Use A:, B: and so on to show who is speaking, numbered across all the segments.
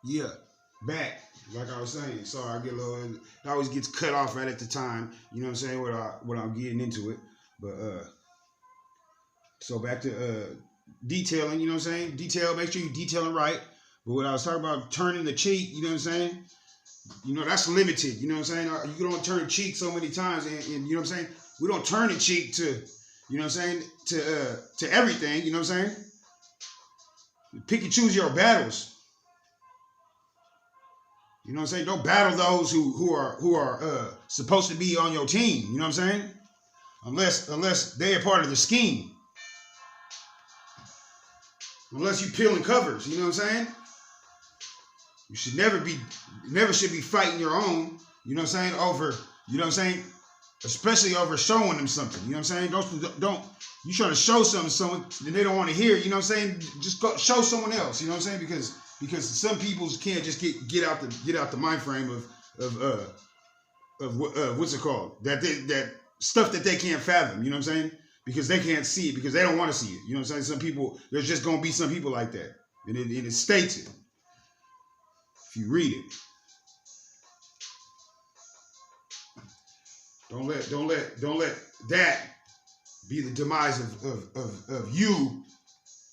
A: Yeah, back. Like I was saying, sorry, I get a little. It always gets cut off right at the time. You know what I'm saying? When I'm getting into it, but so back to detailing. You know what I'm saying? Detail. Make sure you detailing right. But what I was talking about turning the cheek. You know what I'm saying? You know that's limited. You know what I'm saying? You don't turn the cheek so many times, and you know what I'm saying? We don't turn the cheek to. You know what I'm saying? To everything. You know what I'm saying? Pick and choose your battles. You know what I'm saying? Don't battle those who are supposed to be on your team. You know what I'm saying? Unless they are part of the scheme. Unless you peeling covers. You know what I'm saying? You should never should be fighting your own. You know what I'm saying? Over. You know what I'm saying? Especially over showing them something. You know what I'm saying? Don't you trying to show something to someone that they don't want to hear. You know what I'm saying? Just go show someone else. You know what I'm saying? Because some people can't just get out the mind frame of what's it called, that stuff that they can't fathom. You know what I'm saying? Because they can't see it, because they don't want to see it. You know what I'm saying? Some people, there's just gonna be some people like that, and it states it if you read it. Don't let that be the demise of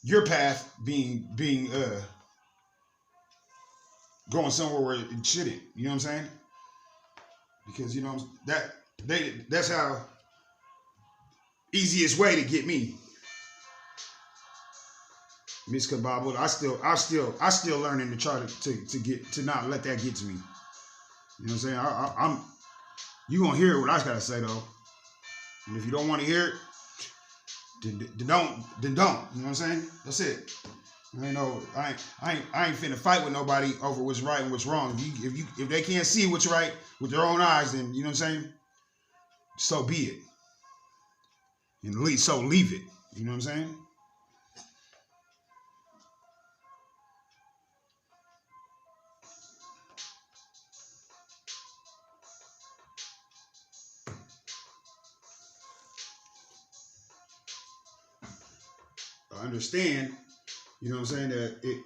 A: your path being going somewhere where it shouldn't. You know what I'm saying? Because you know that's how easiest way to get me. Miss Kababble, I still learning to try to get to not let that get to me. You know what I'm saying? I'm you gonna hear what I gotta say though, and if you don't want to hear it, then don't. You know what I'm saying? That's it. I ain't finna fight with nobody over what's right and what's wrong. If they can't see what's right with their own eyes, then you know what I'm saying. So be it, and leave it. You know what I'm saying? I understand. You know what I'm saying, that it.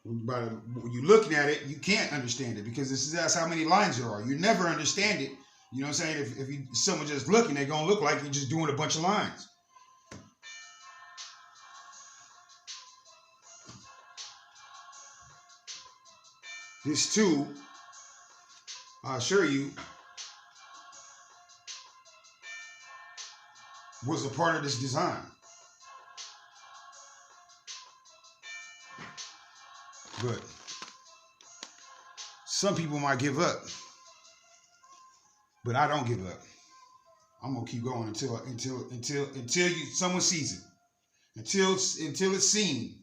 A: By when you're looking at it, you can't understand it because that's how many lines there are. You never understand it. You know what I'm saying? If someone just looking, they're gonna look like you're just doing a bunch of lines. This too, I assure you, was a part of this design. But some people might give up, but I don't give up. I'm gonna keep going until someone sees it. Until it's seen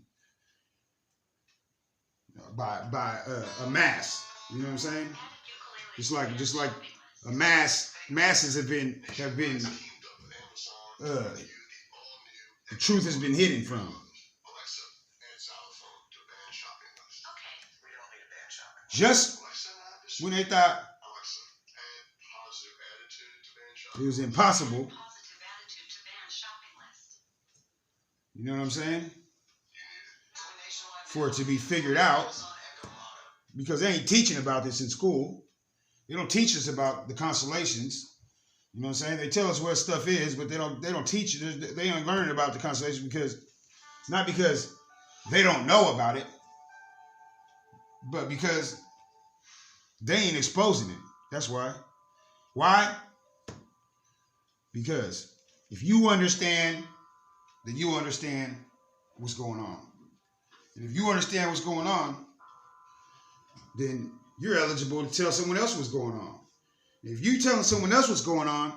A: by a mass. You know what I'm saying? Just like a masses have been uh, the truth has been hidden from. Just when they thought it was impossible, you know what I'm saying, for it to be figured out, because they ain't teaching about this in school. They don't teach us about the constellations. You know what I'm saying? They tell us where stuff is, but they don't teach it. They don't learn about the constellation not because they don't know about it, but because they ain't exposing it. That's why. Why? Because if you understand, then you understand what's going on. And if you understand what's going on, then you're eligible to tell someone else what's going on. And if you telling someone else what's going on,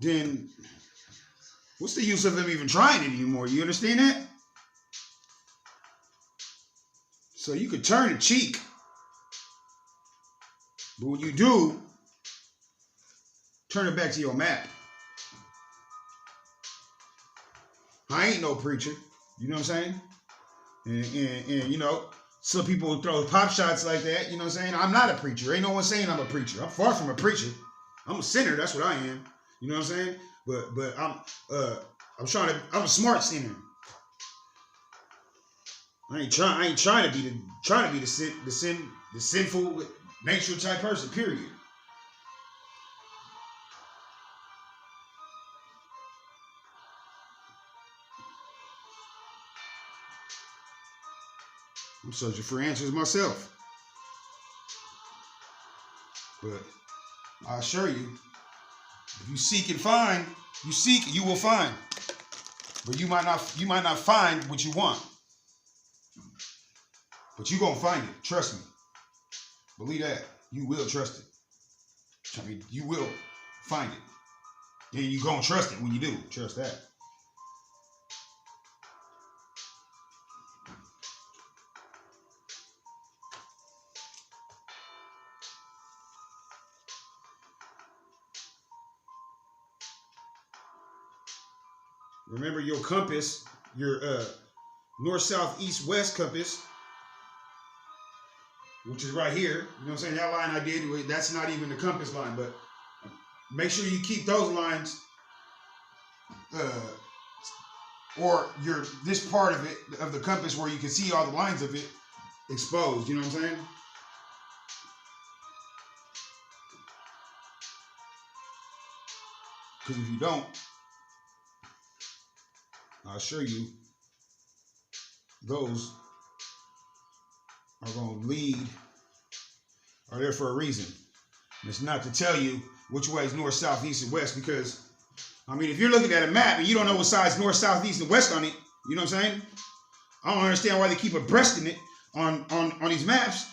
A: then what's the use of them even trying it anymore? You understand that? So you could turn the cheek, but when you do, turn it back to your map. I ain't no preacher. You know what I'm saying? And you know, some people throw pop shots like that. You know what I'm saying? I'm not a preacher. Ain't no one saying I'm a preacher. I'm far from a preacher. I'm a sinner. That's what I am. You know what I'm saying? But I'm a smart sinner. I ain't trying to be the sinful nature type person. Period. I'm searching for answers myself. But I assure you, if you seek and find, you seek, you will find. But you might not find what you want. But you're gonna find it. Trust me. Believe that. You will trust it. I mean, you will find it. And you're gonna trust it when you do. Trust that. Remember your compass, your north, south, east, west compass, which is right here. You know what I'm saying? That line I did, that's not even the compass line, but make sure you keep those lines or this part of it, of the compass where you can see all the lines of it exposed. You know what I'm saying? Because if you don't, I assure you, those are going to lead, are there for a reason. And it's not to tell you which way is north, south, east, and west, because, I mean, if you're looking at a map and you don't know what side's north, south, east, and west on it, you know what I'm saying? I don't understand why they keep abreasting it on these maps,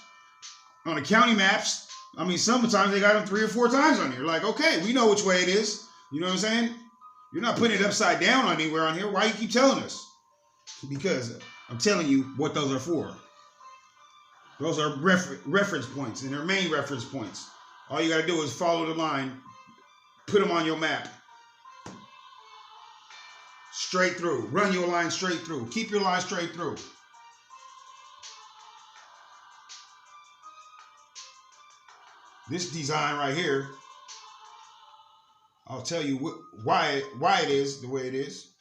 A: on the county maps. I mean, sometimes they got them 3 or 4 times on here. Like, okay, we know which way it is. You know what I'm saying? You're not putting it upside down anywhere on here. Why you keep telling us? Because I'm telling you what those are for. Those are reference points, and they're main reference points. All you got to do is follow the line, put them on your map. Straight through. Run your line straight through. Keep your line straight through. This design right here, I'll tell you why it is the way it is.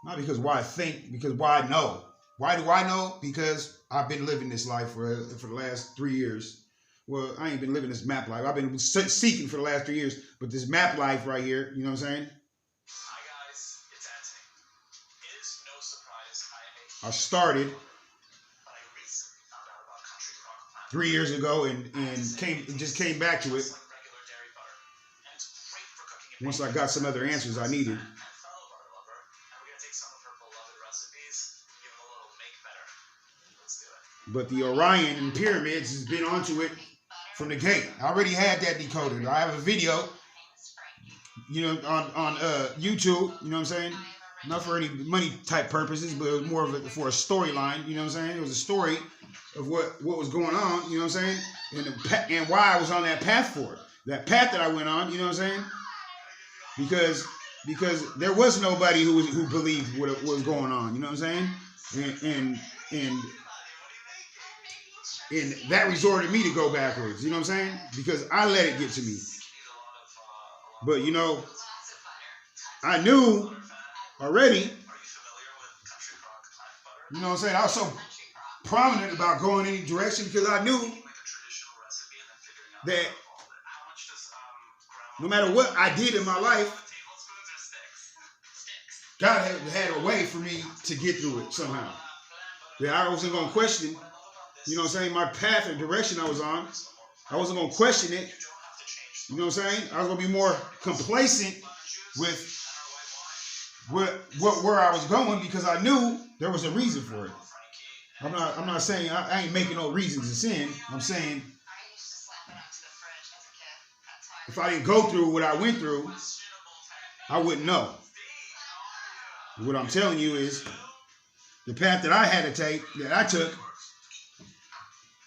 A: Not because why I think, because why I know. Why do I know? Because I've been living this life for the last 3 years. Well, I ain't been living this map life. I've been seeking for the last 3 years. But this map life right here, you know what I'm saying?
B: Hi guys, it's Anthony. It is no surprise
A: I started
B: but I recently found out about Country Crock
A: 3 years ago and just came back to it.
B: Just like regular dairy butter. And it's great for cooking.
A: Once I got some other answers I needed.
B: And fellow butter lover, and we're gonna take some of her beloved recipes and give them a little make better. Let's do it.
A: But the Orion and pyramids has been onto it from the gate. I already had that decoded. I have a video, you know, on YouTube, you know what I'm saying? Not for any money type purposes, but it was more of for a storyline, you know what I'm saying? It was a story of what was going on, you know what I'm saying? And why I was on that path for it. That path that I went on, you know what I'm saying? Because there was nobody who believed what was going on, you know what I'm saying? And that resorted me to go backwards, you know what I'm saying? Because I let it get to me. But, you know, I knew already, you know what I'm saying? I was so prominent about going any direction because I knew that no matter what I did in my life, God had a way for me to get through it somehow. That I wasn't going to question, you know what I'm saying, my path and direction I was on. I wasn't going to question it. You know what I'm saying? I was going to be more complacent with where I was going because I knew there was a reason for it. I'm not saying I ain't making no reasons to sin. I'm saying if I didn't go through what I went through, I wouldn't know. What I'm telling you is the path that I had to take, that I took,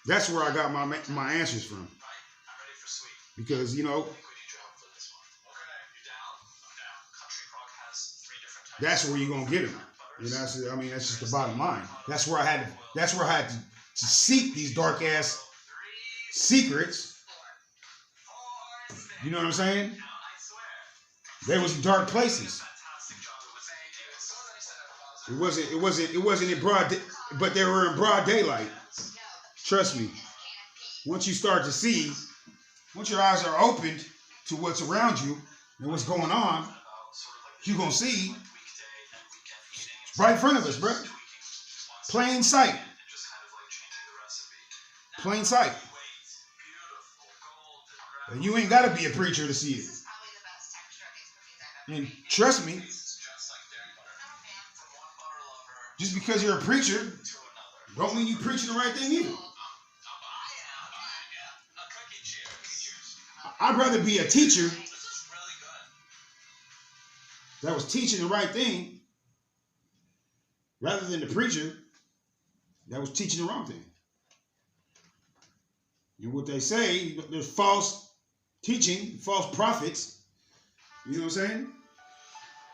A: that's where I got my answers from. Because, you know, that's where you're gonna get them. And that's just the bottom line. That's where I had to seek these dark ass secrets. You know what I'm saying? There was dark places. It wasn't in broad, but they were in broad daylight. Trust me. Once you start to see, once your eyes are opened to what's around you and what's going on, you're gonna see right in front of us, bro. Plain sight. Plain sight. And you ain't gotta be a preacher to see it. And trust me, just because you're a preacher, don't mean you preaching the right thing either. I'd rather be a teacher that was teaching the right thing rather than the preacher that was teaching the wrong thing. And what they say, there's false teaching, false prophets. You know what I'm saying?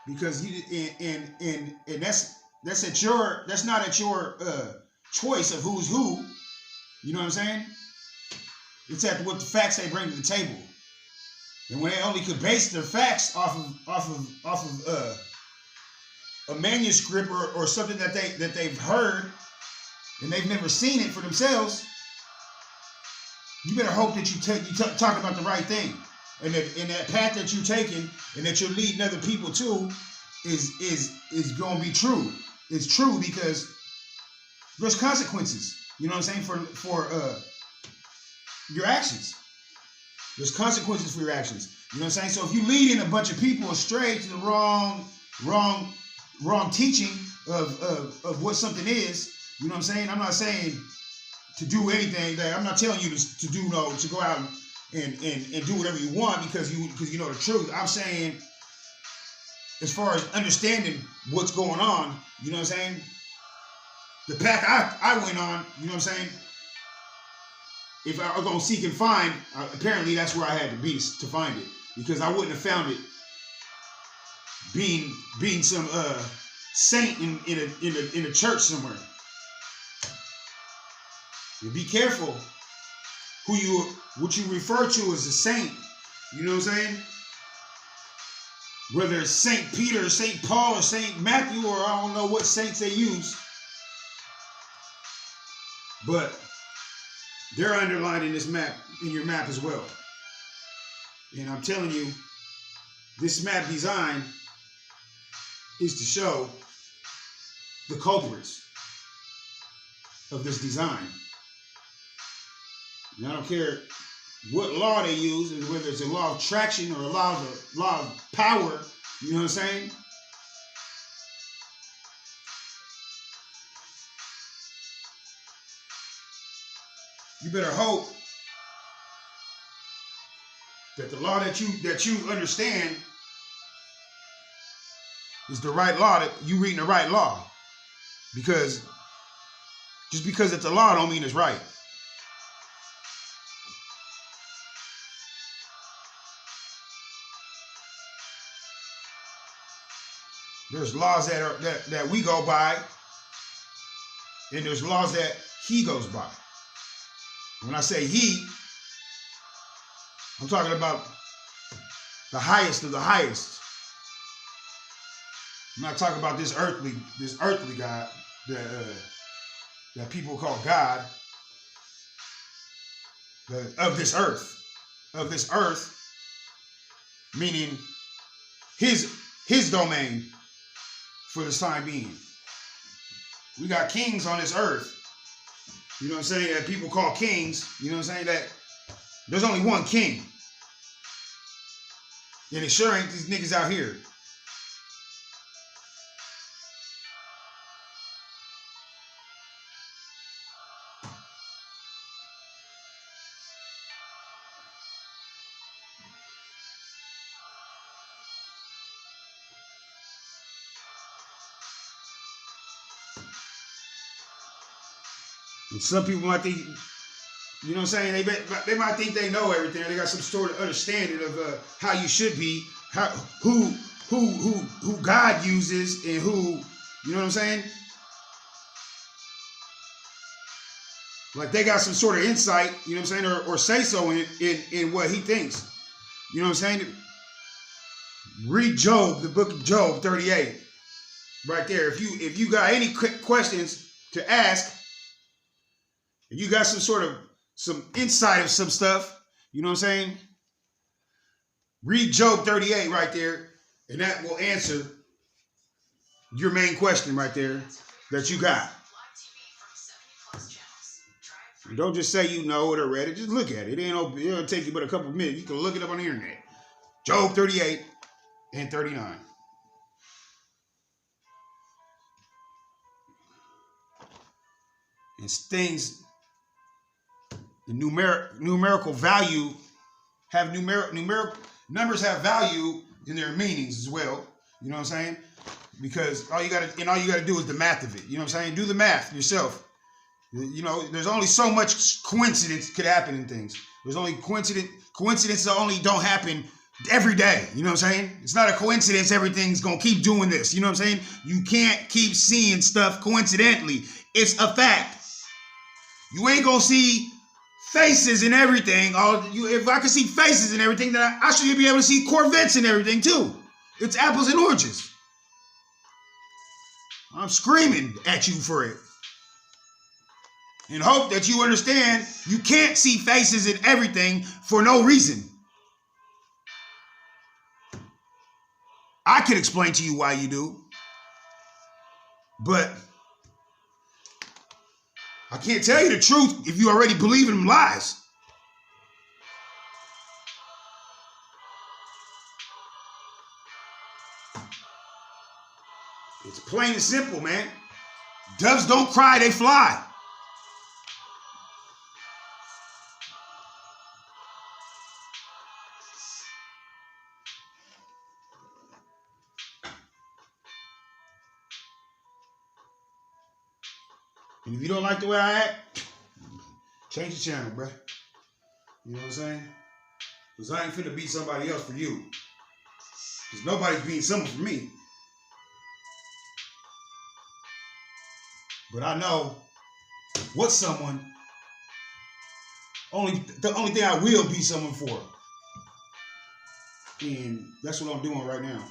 A: Because you and that's not at your choice of who's who. You know what I'm saying? It's at what the facts they bring to the table. And when they only could base their facts off of a manuscript or something that they've heard and they've never seen it for themselves, you better hope that you talk about the right thing, and that path that you're taking and that you're leading other people to is going to be true. It's true because there's consequences. You know what I'm saying for your actions. There's consequences for your actions. You know what I'm saying? So if you leading a bunch of people astray to the wrong teaching of what something is, you know what I'm saying? I'm not saying to do anything that I'm not telling you to go out and do whatever you want because you know the truth. I'm saying as far as understanding what's going on, you know what I'm saying? The path I went on, you know what I'm saying? If I was going to seek and find, apparently that's where I had to be to find it, because I wouldn't have found it being some saint in a church somewhere. You be careful what you refer to as a saint. You know what I'm saying? Whether it's Saint Peter, or Saint Paul, or Saint Matthew, or I don't know what saints they use, but they're underlined in this map, in your map as well. And I'm telling you, this map design is to show the culprits of this design. And I don't care what law they use, and whether it's a law of attraction or a law of power, you know what I'm saying? You better hope that the law that you understand is the right law, that you reading the right law. Because just because it's a law don't mean it's right. There's laws that we go by, and there's laws that he goes by. When I say he, I'm talking about the highest of the highest. I'm not talking about this earthly God that people call God, of this earth, meaning his domain for the time being. We got kings on this earth. You know what I'm saying? That people call kings. You know what I'm saying? That there's only one king. And it sure ain't these niggas out here. And some people might think, you know what I'm saying? They might think they know everything. They got some sort of understanding of how you should be, who God uses, and who, you know what I'm saying? Like they got some sort of insight, you know what I'm saying, or say so in what he thinks. You know what I'm saying? Read Job, the book of Job 38. right there. If you got any questions to ask, if you got some insight of some stuff, you know what I'm saying? Read Job 38 right there, and that will answer your main question right there that you got. Don't just say you know it or read it. Just look at it. It'll take you but a couple of minutes. You can look it up on the internet. Job 38 and 39. And things, the numerical value have numeric numbers have value in their meanings as well. You know what I'm saying? Because all you gotta do is the math of it. You know what I'm saying? Do the math yourself. You know, there's only so much coincidence could happen in things. There's only coincidences only don't happen every day. You know what I'm saying? It's not a coincidence everything's gonna keep doing this. You know what I'm saying? You can't keep seeing stuff coincidentally. It's a fact. You ain't gonna see faces and everything. If I could see faces and everything, then I should be able to see Corvettes and everything too. It's apples and oranges. I'm screaming at you for it. And hope that you understand you can't see faces and everything for no reason. I could explain to you why you do, but I can't tell you the truth if you already believe in lies. It's plain and simple, man. Doves don't cry, they fly. And if you don't like the way I act, change the channel, bro. You know what I'm saying? Because I ain't finna beat somebody else for you. Because nobody's beating someone for me. But I know what someone, the only thing I will beat someone for. And that's what I'm doing right now.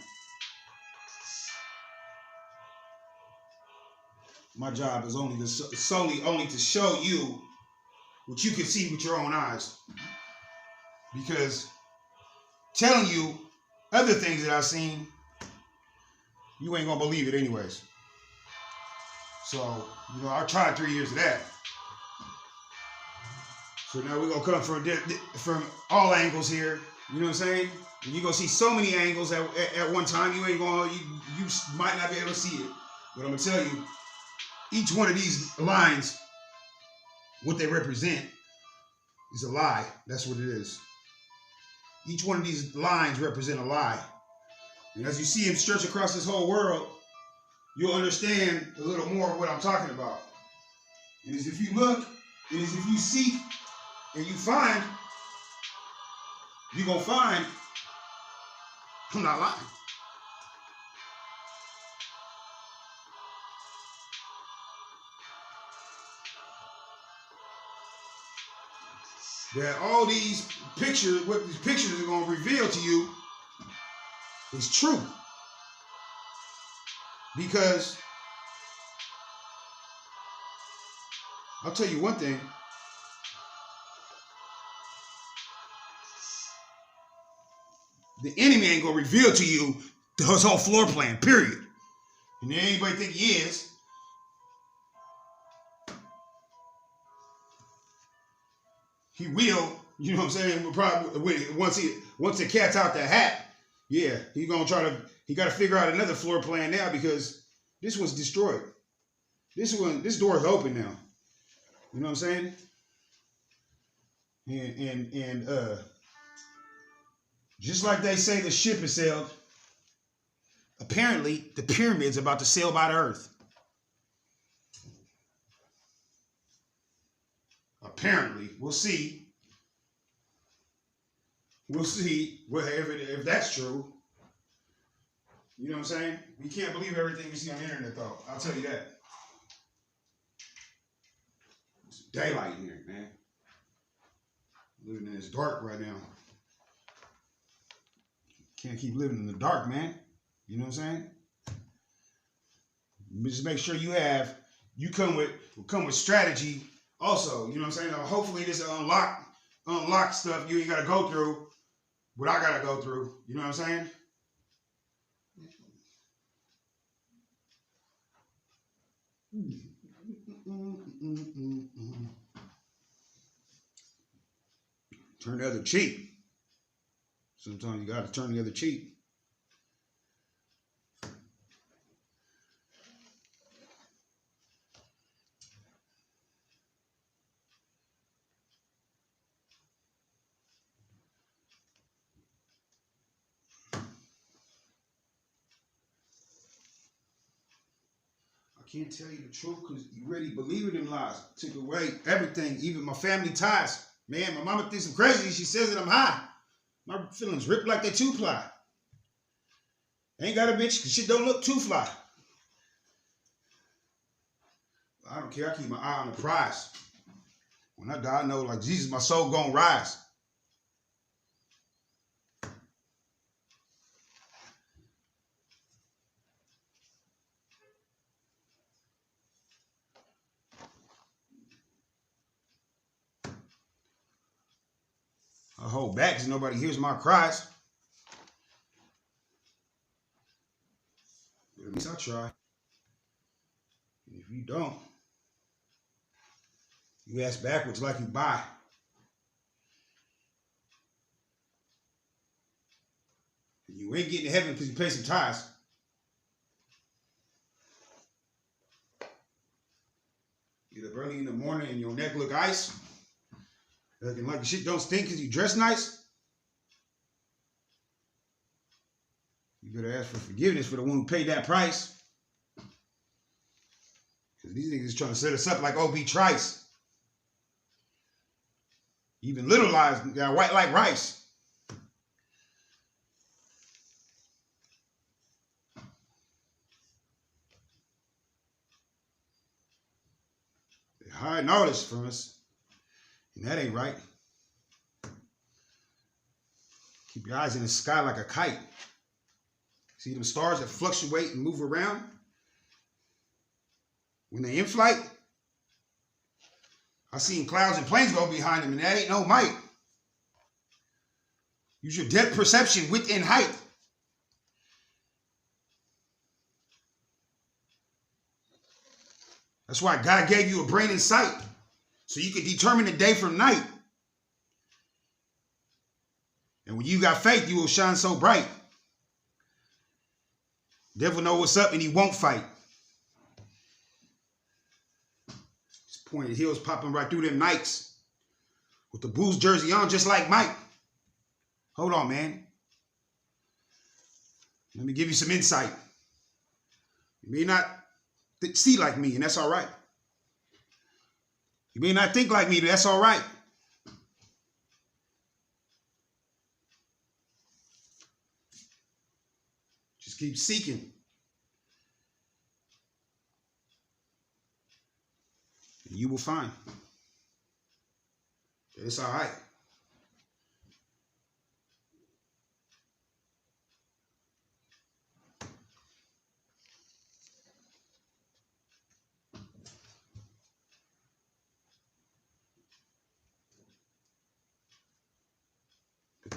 A: My job is solely to show you what you can see with your own eyes. Because telling you other things that I've seen, you ain't gonna believe it anyways. So, you know, I tried 3 years of that. So now we're gonna come from all angles here. You know what I'm saying? And you're gonna see so many angles at one time. You might not be able to see it. But I'm gonna tell you, each one of these lines, what they represent is a lie. That's what it is. Each one of these lines represent a lie. And as you see them stretch across this whole world, you'll understand a little more of what I'm talking about. And as if you look, and as if you seek, and you find, you're going to find, I'm not lying. That all these pictures, what these pictures are going to reveal to you is true. Because I'll tell you one thing. The enemy ain't going to reveal to you his whole floor plan, period. And then anybody think he is. He will, you know what I'm saying? Probably once the cat's out the hat, yeah, he got to figure out another floor plan now because this one's destroyed. This door is open now. You know what I'm saying? And just like they say the ship has sailed, apparently the pyramid's about to sail by the earth. Apparently, we'll see. We'll see if that's true. You know what I'm saying? We can't believe everything we see on the internet, though. I'll tell you that. It's daylight in here, man. Living in this dark right now. Can't keep living in the dark, man. You know what I'm saying? Just make sure you come with strategy also. You know what I'm saying? Hopefully this unlock stuff you ain't gotta go through what I gotta go through. You know what I'm saying? Turn the other cheek. Sometimes you gotta turn the other cheek. I can't tell you the truth because you really believe in them lies. Took away everything, even my family ties. Man, my mama thinks I'm crazy. She says that I'm high. My feelings ripped like they 2-ply. Ain't got a bitch because shit don't look too fly. I don't care. I keep my eye on the prize. When I die, I know, like Jesus, my soul gonna rise. I hold back because nobody hears my cries. But at least I try. And if you don't, you ask backwards like you buy. And you ain't getting to heaven because you pay some tithes. Get up early in the morning and your neck look ice. Looking like your shit don't stink because you dress nice. You better ask for forgiveness for the one who paid that price. Because these niggas trying to set us up like O.B. Trice. Even little lies got white like rice. They're hiding all this from us. And that ain't right. Keep your eyes in the sky like a kite. See them stars that fluctuate and move around? When they in flight, I seen clouds and planes go behind them, and that ain't no might. Use your depth perception within height. That's why God gave you a brain and sight, so you can determine the day from night. And when you got faith, you will shine so bright. Devil know what's up and he won't fight. His pointed heels popping right through them Nikes with the Bulls jersey on just like Mike. Hold on, man. Let me give you some insight. You may not see like me, and that's all right. You may not think like me, but that's all right. Just keep seeking. And you will find that it's all right.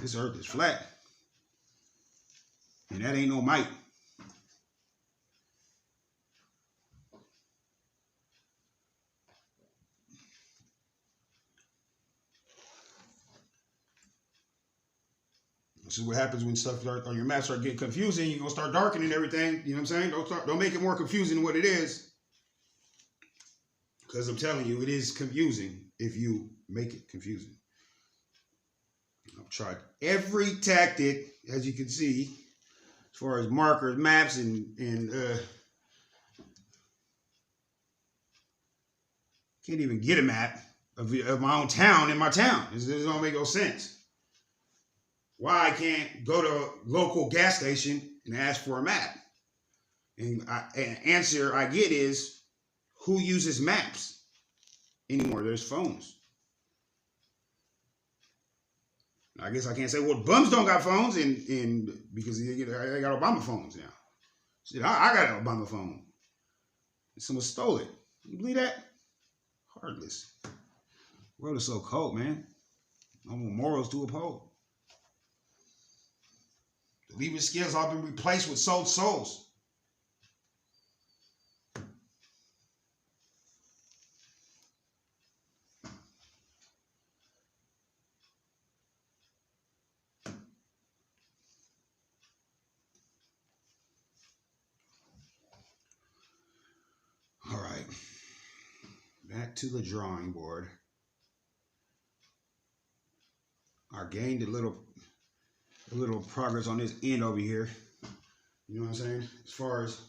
A: This earth is flat. And that ain't no might. This is what happens when stuff on your map start getting confusing. You're gonna start darkening everything. You know what I'm saying? Don't make it more confusing than what it is. Because I'm telling you, it is confusing if you make it confusing. I've tried every tactic, as you can see, as far as markers, maps, and can't even get a map of my own town in my town. This don't make no sense. Why I can't go to a local gas station and ask for a map? And an answer I get is, who uses maps anymore? There's phones. I guess I can't say, well, bums don't got phones, and because they got Obama phones now. Shit, I got an Obama phone. Someone stole it. You believe that? Heartless. The world is so cold, man. No more morals to uphold. The lever skills all been replaced with sold souls. All right. Back to the drawing board. I gained a little progress on this end over here. You know what I'm saying? As far as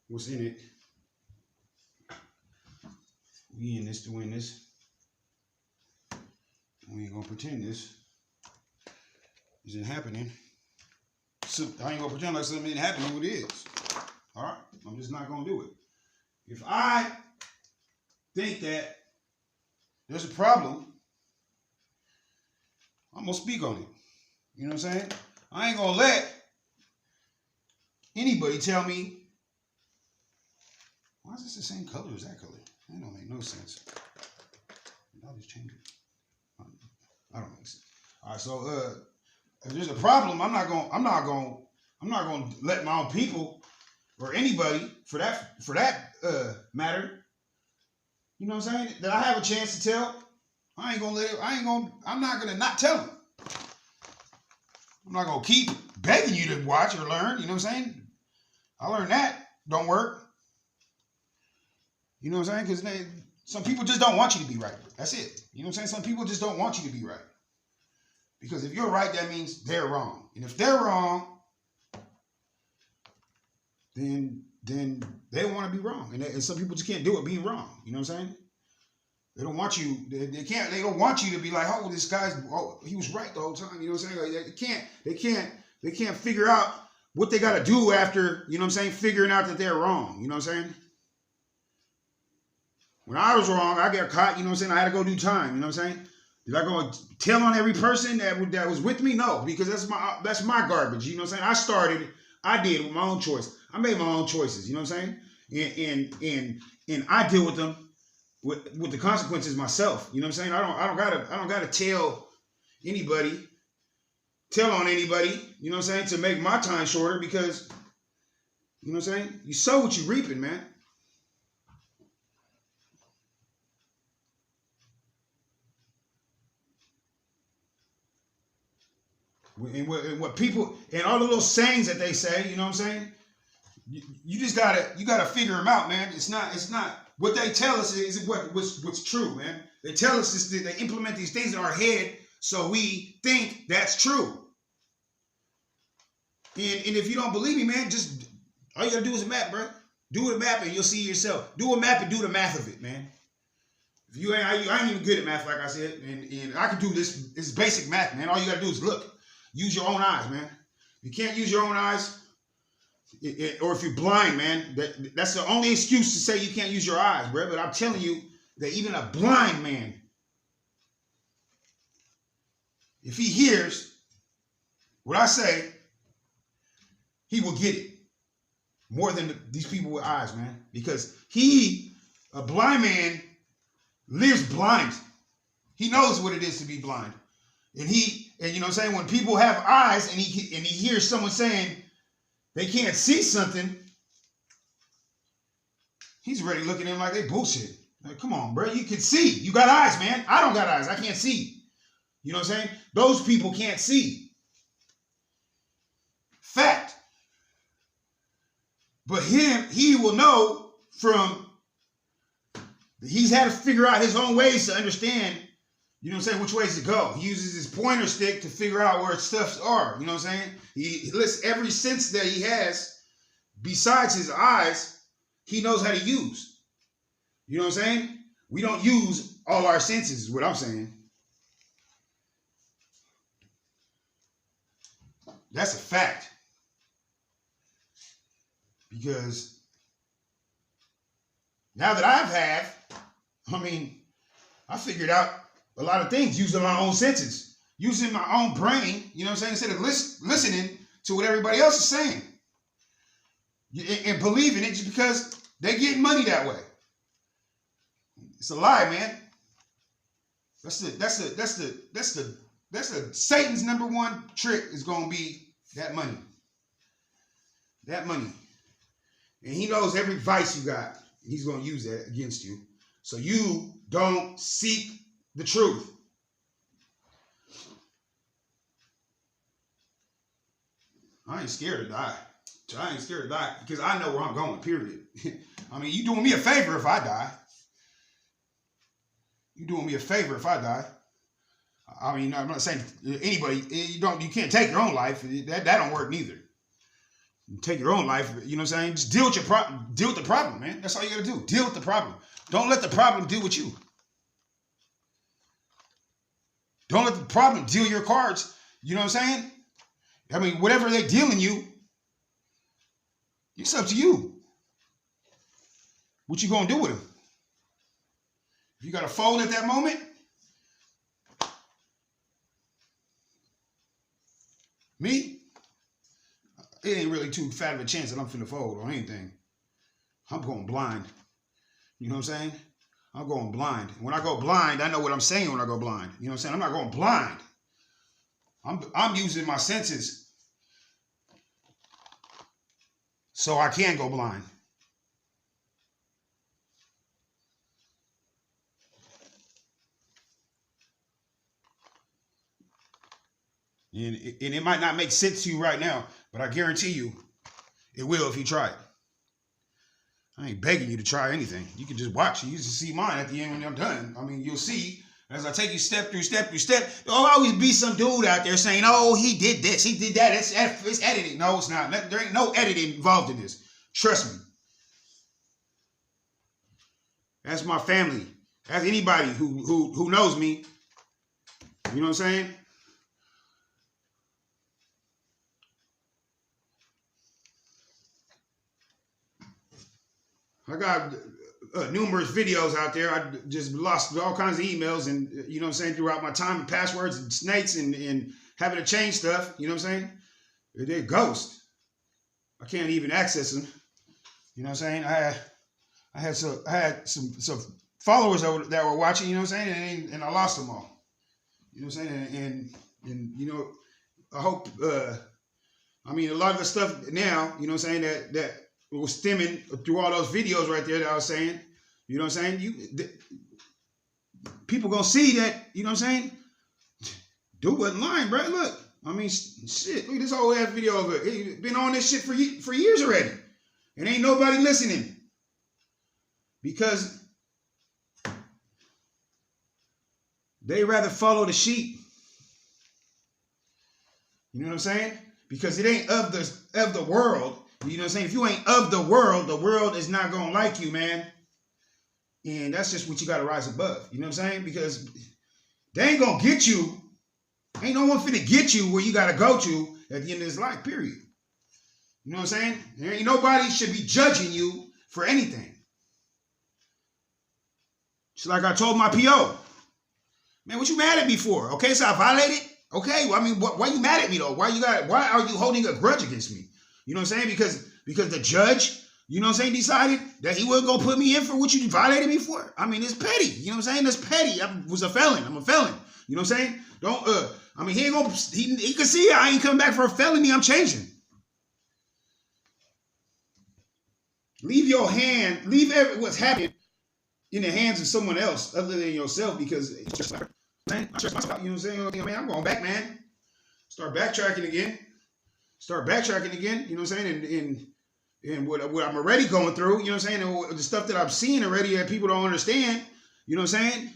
A: what's in it. We in this to win this. We ain't gonna pretend this isn't happening. So I ain't gonna pretend like something ain't happening when it is. All right? I'm just not gonna do it. If I think that there's a problem, I'm gonna speak on it. You know what I'm saying? I ain't gonna let anybody tell me, why is this the same color as that color? That don't make no sense. I'll just change it. I don't make sense. All right, so if there's a problem, I'm not gonna let my own people or anybody for that matter, you know what I'm saying, that I have a chance to tell. I'm not gonna not tell them. I'm not gonna keep begging you to watch or learn, you know what I'm saying? I learned that don't work. You know what I'm saying? Because some people just don't want you to be right. That's it. You know what I'm saying? Some people just don't want you to be right. Because if you're right, that means they're wrong. And if they're wrong, then they want to be wrong. And some people just can't do it being wrong. You know what I'm saying? They don't want you, they don't want you to be like, oh, this guy's, he was right the whole time. You know what I'm saying? Like they can't figure out what they got to do after, you know what I'm saying, figuring out that they're wrong. You know what I'm saying? When I was wrong, I got caught, you know what I'm saying? I had to go do time, you know what I'm saying? Did I go tell on every person that was with me? No, because that's my garbage, you know what I'm saying? I did with my own choice. I made my own choices, you know what I'm saying? And I deal with them with the consequences myself, you know what I'm saying? I don't gotta tell on anybody, you know what I'm saying, to make my time shorter, because, you know what I'm saying, you sow what you reaping, man. And what people, and all the little sayings that they say, you know what I'm saying? You just gotta figure them out, man. It's not what they tell us is what's true, man. They tell us this, they implement these things in our head so we think that's true. And if you don't believe me, man, just all you gotta do is a map, bro. Do a map and you'll see yourself. Do a map and do the math of it, man. If you ain't, I ain't even good at math, like I said, and I can do this. It's basic math, man. All you gotta do is look. Use your own eyes, man. If you can't use your own eyes, or if you're blind, man, that's the only excuse to say you can't use your eyes, bro. But I'm telling you that even a blind man, if he hears what I say, he will get it more than these people with eyes, man. Because a blind man, lives blind. He knows what it is to be blind. And you know what I'm saying, when people have eyes and he hears someone saying they can't see something, he's already looking at him like they bullshit. Like, come on, bro, you can see. You got eyes, man. I don't got eyes. I can't see. You know what I'm saying? Those people can't see. Fact. But he will know he's had to figure out his own ways to understand, you know what I'm saying, which ways to go. He uses his pointer stick to figure out where stuffs are. You know what I'm saying? He lists every sense that he has besides his eyes, he knows how to use. You know what I'm saying? We don't use all our senses, is what I'm saying. That's a fact. Because now that I figured out a lot of things using my own senses, using my own brain, you know what I'm saying, instead of listening to what everybody else is saying and believing it just because They getting money that way. It's a lie, man. That's the Satan's number one trick is gonna be that money. That money. And he knows every vice you got. He's gonna use that against you. So you don't seek the truth. I ain't scared to die. I ain't scared to die because I know where I'm going, period. I mean, you doing me a favor if I die. You doing me a favor if I die. I mean, I'm not saying anybody, you can't take your own life. That don't work neither. You take your own life, you know what I'm saying? Just deal with your problem. Deal with the problem, man. That's all you gotta do. Deal with the problem. Don't let the problem deal with you. Don't let the problem deal your cards. You know what I'm saying? I mean, whatever they're dealing you, it's up to you. What you gonna do with them? If you got to fold at that moment, me, it ain't really too fat of a chance that I'm finna fold on anything. I'm going blind. You know what I'm saying? I'm going blind. When I go blind, I know what I'm saying when I go blind. You know what I'm saying? I'm not going blind. I'm using my senses so I can go blind. And it might not make sense to you right now, but I guarantee you it will if you try it. I ain't begging you to try anything. You can just watch. You just see mine at the end when I'm done. I mean, you'll see as I take you step through step through step. There'll always be some dude out there saying, oh, he did this, he did that. It's editing. No, it's not. There ain't no editing involved in this. Trust me. That's my family. That's anybody who knows me. You know what I'm saying? I got numerous videos out there. I just lost all kinds of emails and, you know what I'm saying, throughout my time, and passwords and snakes and having to change stuff. You know what I'm saying? They're ghosts. I can't even access them. You know what I'm saying? I had some followers that were watching, you know what I'm saying? And I lost them all. You know what I'm saying? And you know, I hope, I mean, a lot of the stuff now, you know what I'm saying, that was stemming through all those videos right there that I was saying, you know what I'm saying? People gonna see that, you know what I'm saying? Dude wasn't lying, bro. Look, I mean, shit, look at this whole ass video of it. It's been on this shit for years already. And ain't nobody listening. Because they rather follow the sheep. You know what I'm saying? Because it ain't of the world. You know what I'm saying? If you ain't of the world is not going to like you, man. And that's just what you got to rise above. You know what I'm saying? Because they ain't going to get you. Ain't no one finna get you where you got to go to at the end of this life, period. You know what I'm saying? There ain't nobody should be judging you for anything. It's like I told my PO. Man, what you mad at me for? Okay, so I violated? Okay, well, I mean, why you mad at me though? Why are you holding a grudge against me? You know what I'm saying? Because the judge, you know what I'm saying, decided that he wasn't going to put me in for what you violated me for. I mean, it's petty. You know what I'm saying? That's petty. I was a felon. I'm a felon. You know what I'm saying? I mean, he ain't going to, he can see I ain't coming back for a felony. I'm changing. Leave what's happening in the hands of someone else other than yourself, because it's just like, man, I trust myself. You know what I'm saying? Okay, man, I'm going back, man. Start backtracking again. You know what I'm saying? And what I'm already going through, you know what I'm saying? And the stuff that I'm seeing already that people don't understand, you know what I'm saying?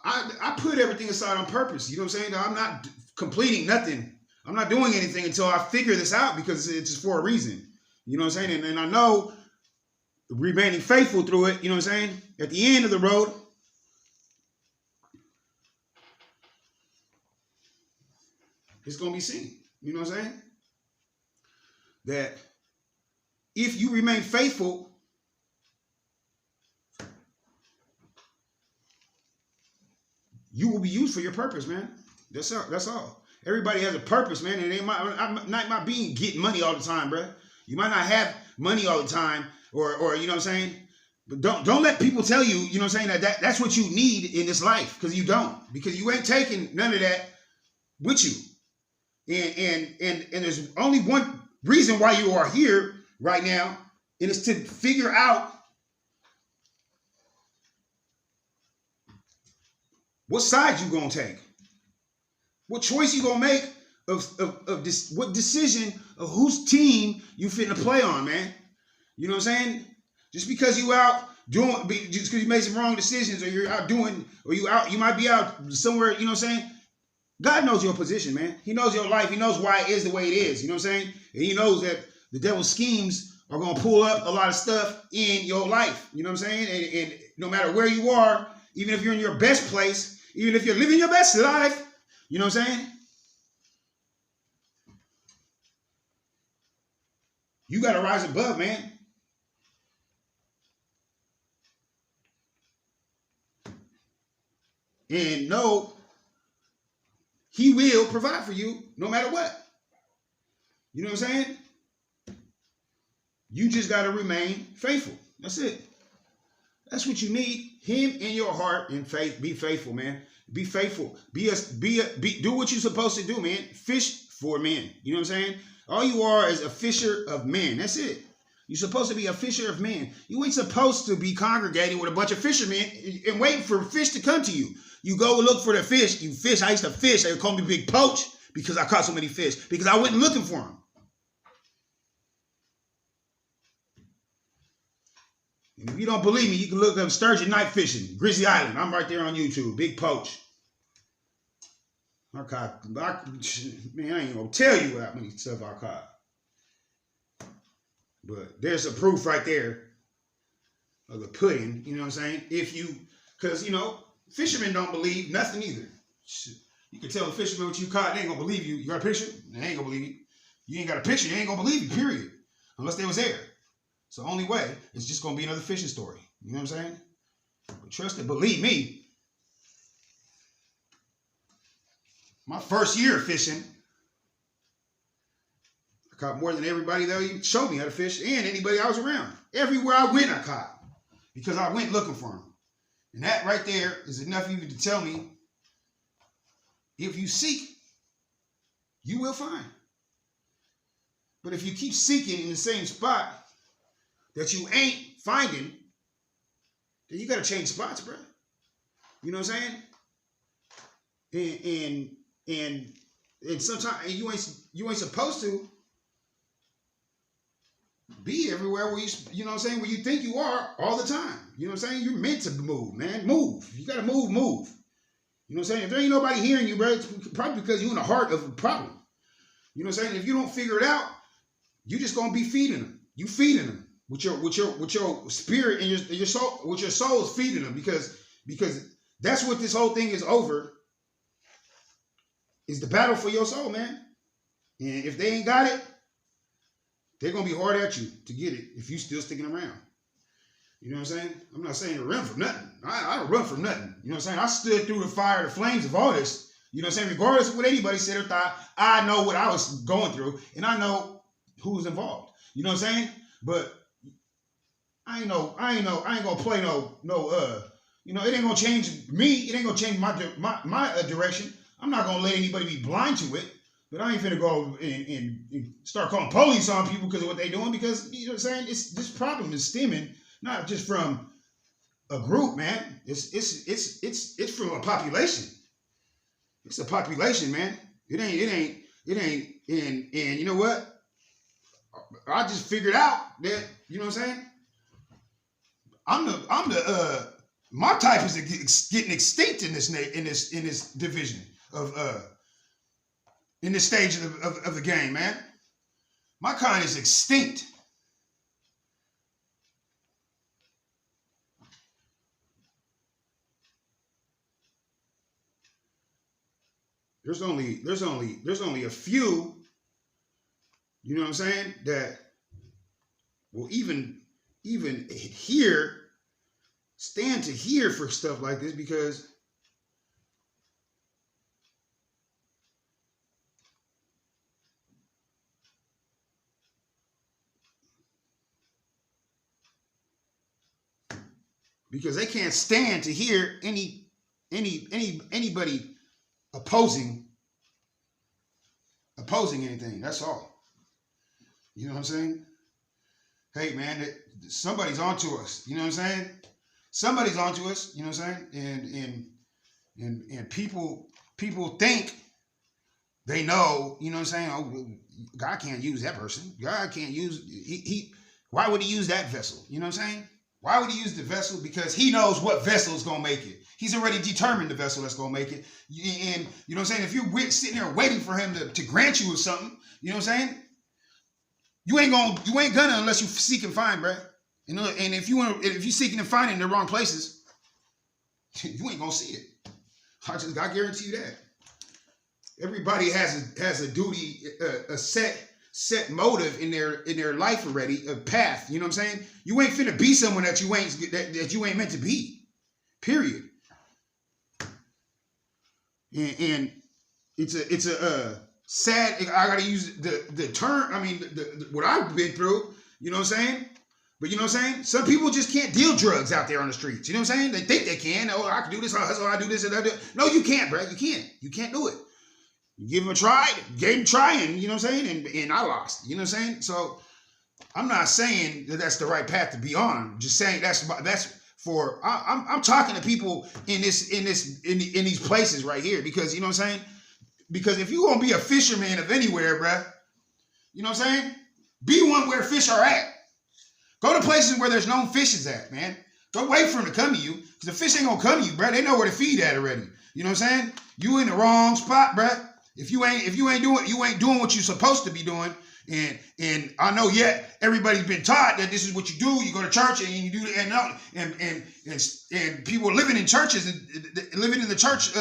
A: I put everything aside on purpose. You know what I'm saying? I'm not completing nothing. I'm not doing anything until I figure this out, because it's just for a reason. You know what I'm saying? And I know remaining faithful through it, you know what I'm saying? At the end of the road, it's going to be seen. You know what I'm saying? That if you remain faithful, you will be used for your purpose, man. That's all. Everybody has a purpose, man. And it might not be getting money all the time, bro. You might not have money all the time, or you know what I'm saying. But don't let people tell you, you know what I'm saying, that's what you need in this life, because you don't, because you ain't taking none of that with you. And there's only one reason why you are here right now, and it's to figure out what side you gonna take, what choice you gonna make of this, what decision of whose team you finna play on, man. You know what I'm saying? Just because you out doing, just because you made some wrong decisions, or you're out doing, or you might be out somewhere, you know what I'm saying? God knows your position, man. He knows your life. He knows why it is the way it is. You know what I'm saying? And he knows that the devil's schemes are going to pull up a lot of stuff in your life. You know what I'm saying? And no matter where you are, even if you're in your best place, even if you're living your best life, you know what I'm saying? You got to rise above, man. And know he will provide for you no matter what. You know what I'm saying? You just got to remain faithful. That's it. That's what you need. Him in your heart and faith. Be faithful, man. Be faithful. Do what you're supposed to do, man. Fish for men. You know what I'm saying? All you are is a fisher of men. That's it. You're supposed to be a fisher of men. You ain't supposed to be congregating with a bunch of fishermen and waiting for fish to come to you. You go look for the fish. You fish. I used to fish. They would call me Big Poach because I caught so many fish, because I went looking for them. And if you don't believe me, you can look up sturgeon night fishing, Grizzly Island. I'm right there on YouTube. Big Poach. I caught, man, I ain't gonna tell you how many stuff I caught. But there's a proof right there of the pudding, you know what I'm saying? If you, because, you know, fishermen don't believe nothing either. You can tell a fisherman what you caught, they ain't gonna believe you. You got a picture? They ain't gonna believe you. You ain't got a picture, they ain't gonna believe you, period. Unless they was there. So the only way, it's just gonna be another fishing story. You know what I'm saying? But trust it, believe me. My first year of fishing, I caught more than everybody that even showed me how to fish, and anybody I was around. Everywhere I went, I caught, because I went looking for them. And that right there is enough even to tell me, if you seek, you will find. But if you keep seeking in the same spot that you ain't finding, then you got to change spots, bro. You know what I'm saying? And sometimes you ain't supposed to be everywhere where you know what I'm saying, where you think you are all the time. You know what I'm saying? You're meant to move, man. Move. You got to move. You know what I'm saying? If there ain't nobody hearing you, bro, it's probably because you're in the heart of a problem. You know what I'm saying? If you don't figure it out, you just gonna be feeding them. You feeding them with your spirit and your soul. With your soul is feeding them, because that's what this whole thing is over. Is the battle for your soul, man. And if they ain't got it, they're gonna be hard at you to get it if you still sticking around. You know what I'm saying? I'm not saying to run from nothing. I don't run from nothing. You know what I'm saying? I stood through the fire, the flames of all this. You know what I'm saying? Regardless of what anybody said or thought, I know what I was going through, and I know who was involved. You know what I'm saying? But I ain't gonna play no you know, it ain't gonna change me. It ain't gonna change my direction. I'm not gonna let anybody be blind to it. But I ain't finna go and start calling police on people because of what they doing, because, you know what I'm saying, this problem is stemming not just from a group, man. It's from a population. It's a population, man. It ain't. And you know what? I just figured out that, you know what I'm saying, I'm the my type is getting extinct in this division of in this stage of the game, man. My kind is extinct. There's only a few, you know what I'm saying, that will even hear, stand to hear for stuff like this, because because they can't stand to hear anybody opposing anything. That's all. You know what I'm saying? Hey man, somebody's onto us. You know what I'm saying? Somebody's onto us. You know what I'm saying? And people think they know. You know what I'm saying? Oh, God can't use that person. God can't use he. Why would he use that vessel? You know what I'm saying? Why would he use the vessel? Because he knows what vessel is going to make it. He's already determined the vessel that's going to make it. And you know what I'm saying? If you're sitting there waiting for him to grant you something, you know what I'm saying? You ain't gonna unless you seek and find, bro. You know, and if you seeking and finding in the wrong places, you ain't gonna see it. I guarantee you that. Everybody has a duty, a set motive in their life already, a path. You know what I'm saying? You ain't finna be someone that you ain't meant to be. Period. And it's a sad. I gotta use the term. I mean, what I've been through. You know what I'm saying? But you know what I'm saying? Some people just can't deal drugs out there on the streets. You know what I'm saying? They think they can. Oh, I can do this. I do this and that. No, you can't, bro. You can't. You can't do it. You give him a try. Gave him a try, and you know what I'm saying? And I lost. You know what I'm saying? So I'm not saying that that's the right path to be on. I'm just saying that's for. I'm talking to people in these places right here because you know what I'm saying? Because if you gonna be a fisherman of anywhere, bruh, you know what I'm saying? Be one where fish are at. Go to places where there's known fish is at, man. Don't wait for them to come to you, because the fish ain't gonna come to you, bruh. They know where to feed at already. You know what I'm saying? You in the wrong spot, bruh. If you ain't doing what you're supposed to be doing, and I know yet everybody's been taught that this is what you do. You go to church and you do and people living in churches and living in the church.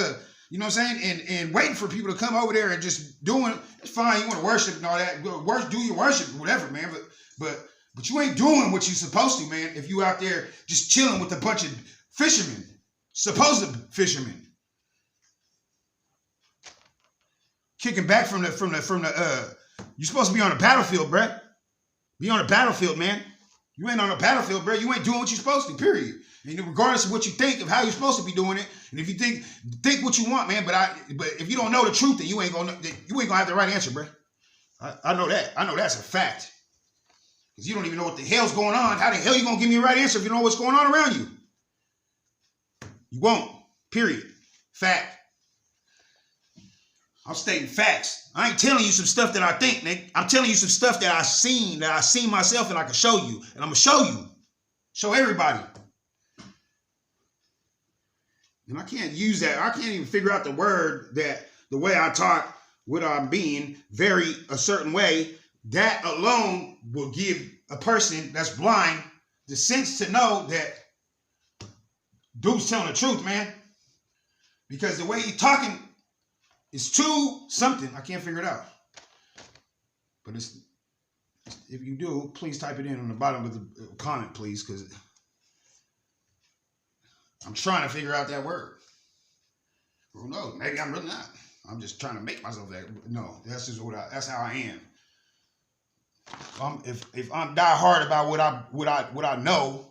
A: You know what I'm saying? And waiting for people to come over there and just doing it. It's fine. You want to worship and all that. Do your worship, whatever, man. But you ain't doing what you're supposed to, man. If you out there just chilling with a bunch of fishermen, supposed fishermen, kicking back from the. You're supposed to be on a battlefield, bruh. Be on a battlefield, man. You ain't on a battlefield, bruh. You ain't doing what you're supposed to. Period. And regardless of what you think of how you're supposed to be doing it, and if you think what you want, man. But if you don't know the truth, then you ain't gonna have the right answer, bruh. I know that. I know that's a fact. Because you don't even know what the hell's going on. How the hell you gonna give me a right answer if you don't know what's going on around you? You won't. Period. Fact. I'm stating facts. I ain't telling you some stuff that I think, Nick. I'm telling you some stuff that I seen myself, and I can show you. And I'm gonna show you. Show everybody. And I can't use that. I can't even figure out the word that the way I taught what I'm being very a certain way. That alone will give a person that's blind the sense to know that dude's telling the truth, man. Because the way he's talking is too something. I can't figure it out. But if you do, please type it in on the bottom of the comment, please, because I'm trying to figure out that word. Who knows? Maybe I'm really not. I'm just trying to make myself that. No, that's just that's how I am. If I'm die hard about what I know,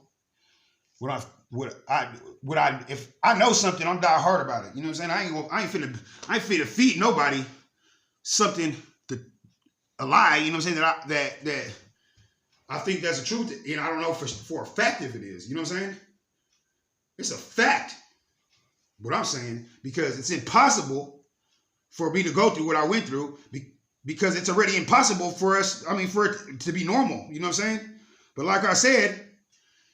A: if I know something, I'm die hard about it. You know what I'm saying? I ain't finna feed nobody something a lie. You know what I'm saying? That I think that's the truth, and I don't know for a fact if it is. You know what I'm saying? It's a fact. What I'm saying, because it's impossible for me to go through what I went through. Because it's already impossible for us, for it to be normal. You know what I'm saying? But like I said,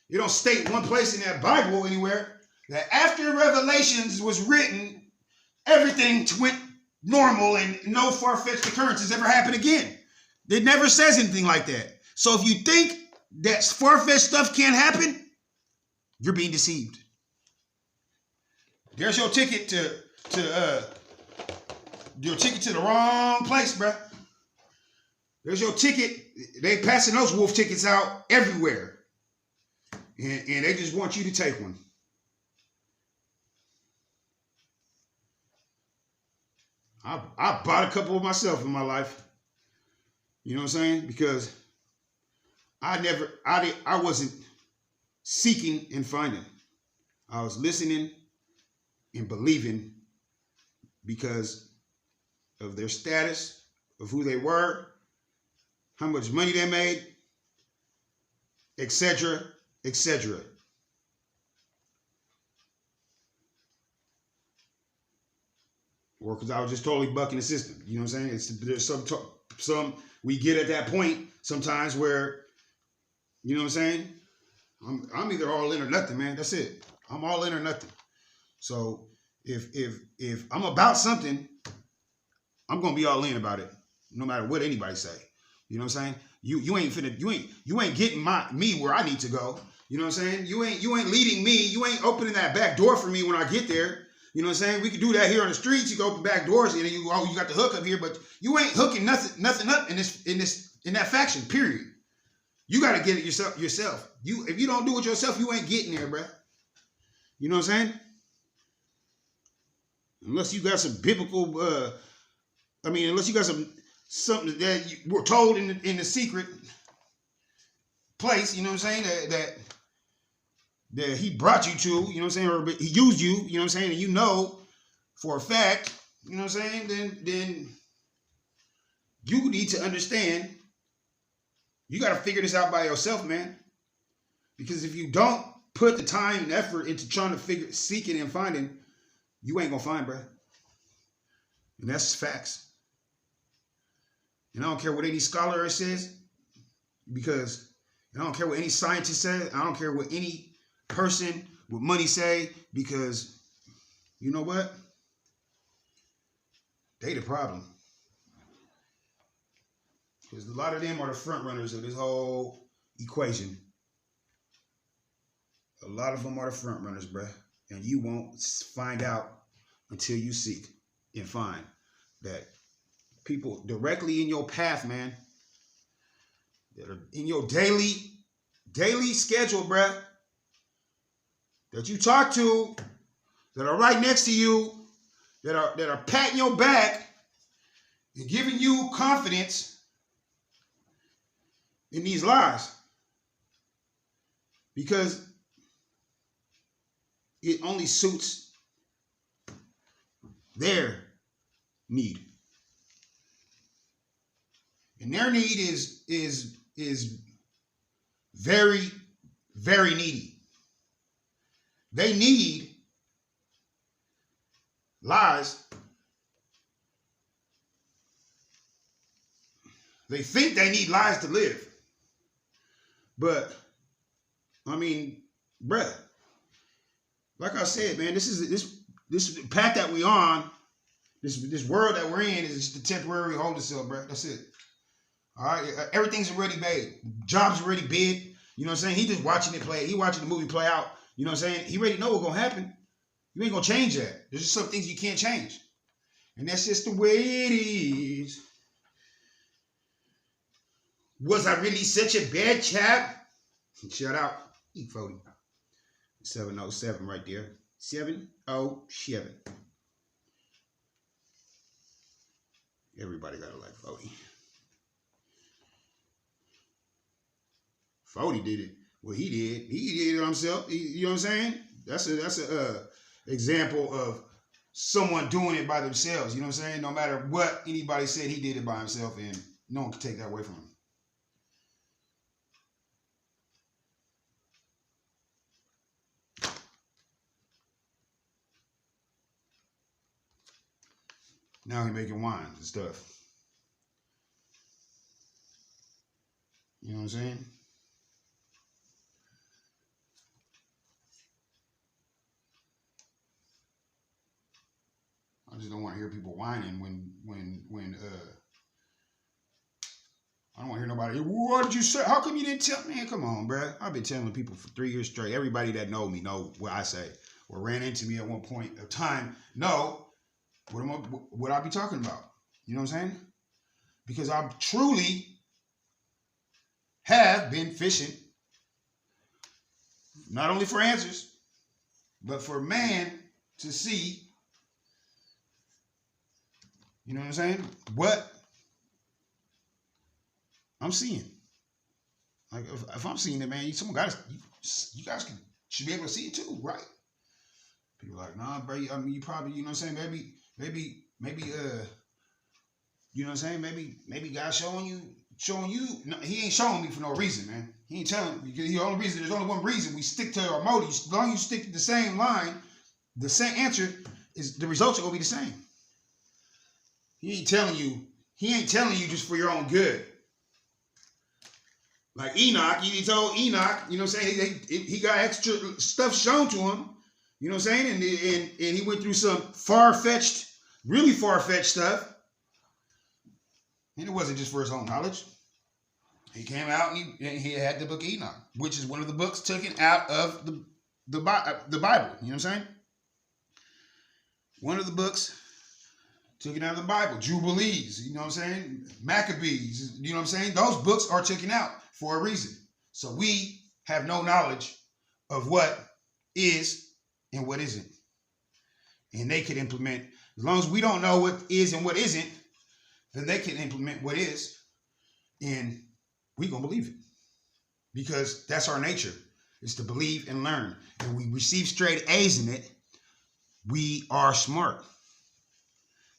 A: it don't state one place in that Bible anywhere that after Revelations was written, everything went normal and no far-fetched occurrences ever happened again. It never says anything like that. So if you think that far-fetched stuff can't happen, you're being deceived. There's your ticket to the wrong place, bro. There's your ticket. They passing those wolf tickets out everywhere. And they just want you to take one. I bought a couple of myself in my life. You know what I'm saying? Because I wasn't seeking and finding. I was listening and believing because of their status, of who they were, how much money they made, etc., etc. Or because I was just totally bucking the system. You know what I'm saying? There's some we get at that point sometimes where, you know what I'm saying? I'm either all in or nothing, man. That's it. I'm all in or nothing. So if I'm about something, I'm gonna be all in about it, no matter what anybody say. You know what I'm saying? You ain't getting me where I need to go. You know what I'm saying? You ain't leading me. You ain't opening that back door for me when I get there. You know what I'm saying? We could do that here on the streets. You can open back doors and you got the hook up here, but you ain't hooking nothing up in that faction. Period. You got to get it yourself. If you don't do it yourself, you ain't getting there, bro. You know what I'm saying? Unless you got some biblical, unless you got something that you were told in the secret place, you know what I'm saying, that he brought you to, you know what I'm saying, or he used you, you know what I'm saying, and you know for a fact, you know what I'm saying, then you need to understand, you got to figure this out by yourself, man. Because if you don't put the time and effort into trying to seek it and finding, you ain't gonna find, bro. And that's facts. And I don't care what any scholar says, because I don't care what any scientist says. I don't care what any person with money say, because you know what? They the problem. Because a lot of them are the front runners of this whole equation. A lot of them are the front runners, bruh. And you won't find out until you seek and find that people directly in your path, man, that are in your daily schedule, bruh, that you talk to, that are right next to you, that are patting your back and giving you confidence in these lies. Because it only suits their need. And their need is very, very needy. They need lies. They think they need lies to live. But, I mean, bruh, like I said, man, this path that we on, this world that we're in is just a temporary hold cell, bruh. That's it. All right, everything's already made. Jobs already bid. You know what I'm saying? He just watching it play. He watching the movie play out. You know what I'm saying? He already know what's gonna happen. You ain't gonna change that. There's just some things you can't change, and that's just the way it is. Was I really such a bad chap? Shout out E40 707 right there. 707. Everybody got to like 40. 40 did it. Well, he did. He did it himself. You know what I'm saying? That's a example of someone doing it by themselves. You know what I'm saying? No matter what anybody said, he did it by himself, and no one can take that away from him. Now he's making wines and stuff. You know what I'm saying? I just don't want to hear people whining when I don't want to hear nobody, what did you say? How come you didn't tell me? Man, come on, bro. I've been telling people for 3 years straight. Everybody that know me know what I say or ran into me at one point of time know what I be talking about. You know what I'm saying? Because I truly have been fishing, not only for answers, but for man to see, you know what I'm saying, what I'm seeing. Like if I'm seeing it, man, you guys should be able to see it too, right? People like, nah, bro. I mean, you probably, you know what I'm saying? Maybe, you know what I'm saying? Maybe God showing you. No, he ain't showing me for no reason, man. He ain't telling me. Because there's only one reason we stick to our motives. As long as you stick to the same line, the same answer is the results are gonna be the same. He ain't telling you just for your own good. Like Enoch, he told Enoch, you know what I'm saying? He got extra stuff shown to him, you know what I'm saying? And he went through some really far-fetched stuff. And it wasn't just for his own knowledge. He came out and he had the book of Enoch, which is one of the books taken out of the Bible. You know what I'm saying? One of the books taken out of the Bible. Jubilees, you know what I'm saying? Maccabees, you know what I'm saying? Those books are taken out for a reason. So we have no knowledge of what is and what isn't. And they could implement, as long as we don't know what is and what isn't, then they can implement what is, and we're going to believe it. Because that's our nature, is to believe and learn. And we receive straight A's in it, we are smart.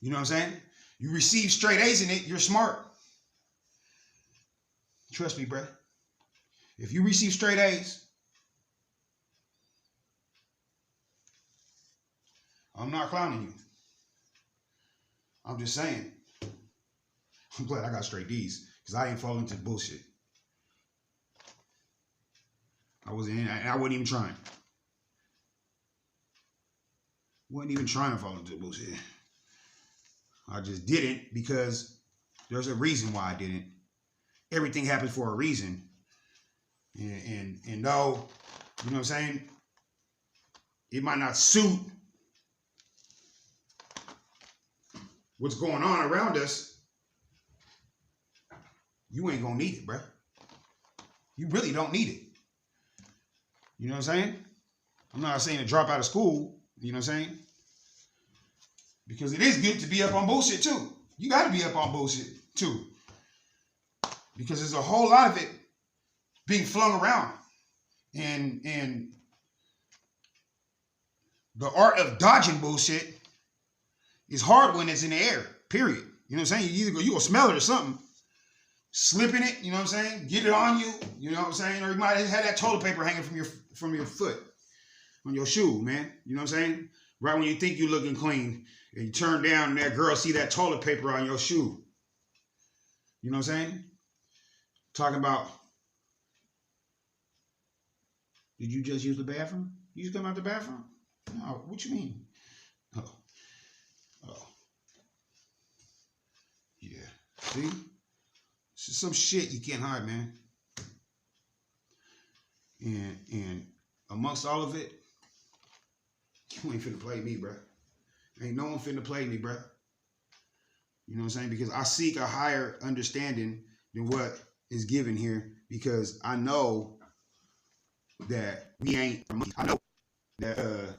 A: You know what I'm saying? You receive straight A's in it, you're smart. Trust me, bro. If you receive straight A's, I'm not clowning you. I'm just saying. I'm glad I got straight D's because I ain't falling into bullshit. I wasn't even trying. Wasn't even trying to fall into bullshit. I just didn't because there's a reason why I didn't. Everything happens for a reason. And though, you know what I'm saying, it might not suit what's going on around us, you ain't gonna need it, bro. You really don't need it. You know what I'm saying? I'm not saying to drop out of school, you know what I'm saying? Because it is good to be up on bullshit too. You gotta be up on bullshit too. Because there's a whole lot of it being flung around. And the art of dodging bullshit is hard when it's in the air, period. You know what I'm saying? You gonna smell it or something. Slipping it, you know what I'm saying? Get it on you, you know what I'm saying? Or you might have had that toilet paper hanging from your foot, on your shoe, man. You know what I'm saying? Right when you think you're looking clean, and you turn down and that girl see that toilet paper on your shoe. You know what I'm saying? Talking about, did you just use the bathroom? You just come out the bathroom? No, what you mean? Oh. Yeah. See? It's some shit you can't hide, man. And amongst all of it, you ain't finna play me, bro. Ain't no one finna play me, bro. You know what I'm saying? Because I seek a higher understanding than what is given here. Because I know that we ain't. I know that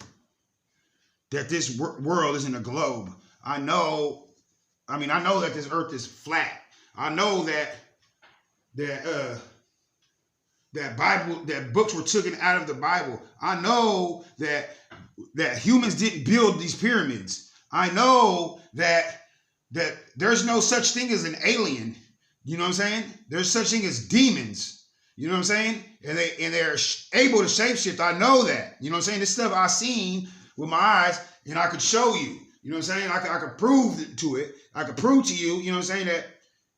A: that this world isn't a globe. I know that this earth is flat. I know that books were taken out of the Bible. I know that humans didn't build these pyramids. I know that there's no such thing as an alien. You know what I'm saying? There's such thing as demons. You know what I'm saying? And they're able to shapeshift. I know that. You know what I'm saying? This stuff I seen with my eyes, and I could show you. You know what I'm saying? I could prove to it. I could prove to you. You know what I'm saying? That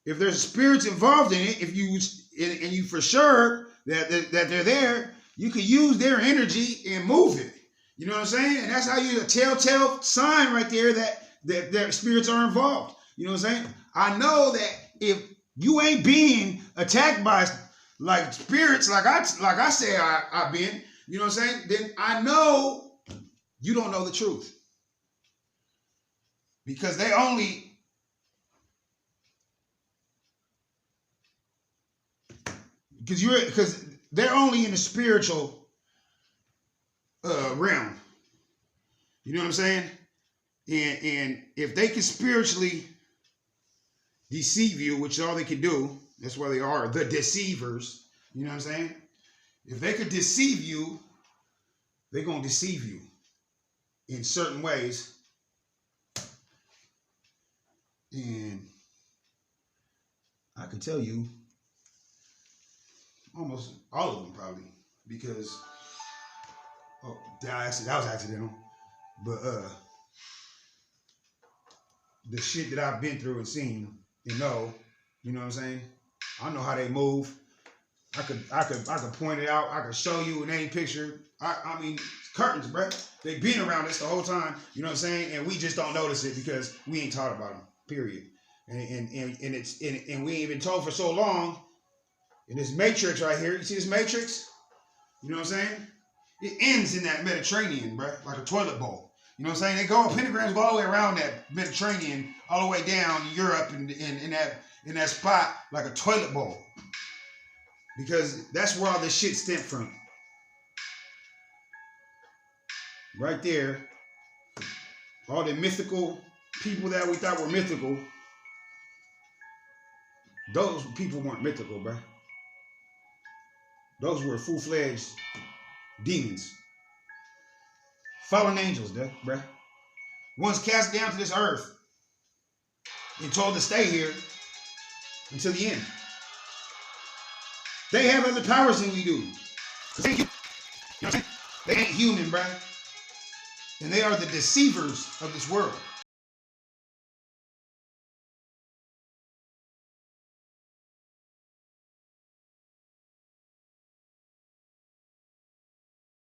A: if there's spirits involved in it, if you for sure that they're there, you can use their energy and move it. You know what I'm saying? And that's how a telltale sign right there that spirits are involved. You know what I'm saying? I know that if you ain't being attacked by like spirits, like I say I've been, you know what I'm saying? Then I know you don't know the truth. Because because they're only in the spiritual realm. You know what I'm saying? And if they can spiritually deceive you, which is all they can do, that's why they are the deceivers. You know what I'm saying? If they could deceive you, they're going to deceive you. in certain ways. And I can tell you almost all of them probably, because that was accidental. But the shit that I've been through and seen, you know what I'm saying? I know how they move. I could point it out. I could show you an any picture. I mean, curtains, bro. They've been around us the whole time. You know what I'm saying? And we just don't notice it because we ain't taught about them. Period. And we ain't been told for so long. In this matrix right here, you see this matrix? You know what I'm saying? It ends in that Mediterranean, bro, like a toilet bowl. You know what I'm saying? They go, pentagrams go all the way around that Mediterranean, all the way down Europe, and in that spot like a toilet bowl. Because that's where all this shit stemmed from. Right there. All the mythical people that we thought were mythical, those people weren't mythical, bro. Those were full-fledged demons. Fallen angels, bro. Ones cast down to this earth and told to stay here until the end. They have other powers than we do. They, you know what I'm saying? They ain't human, bro. And they are the deceivers of this world.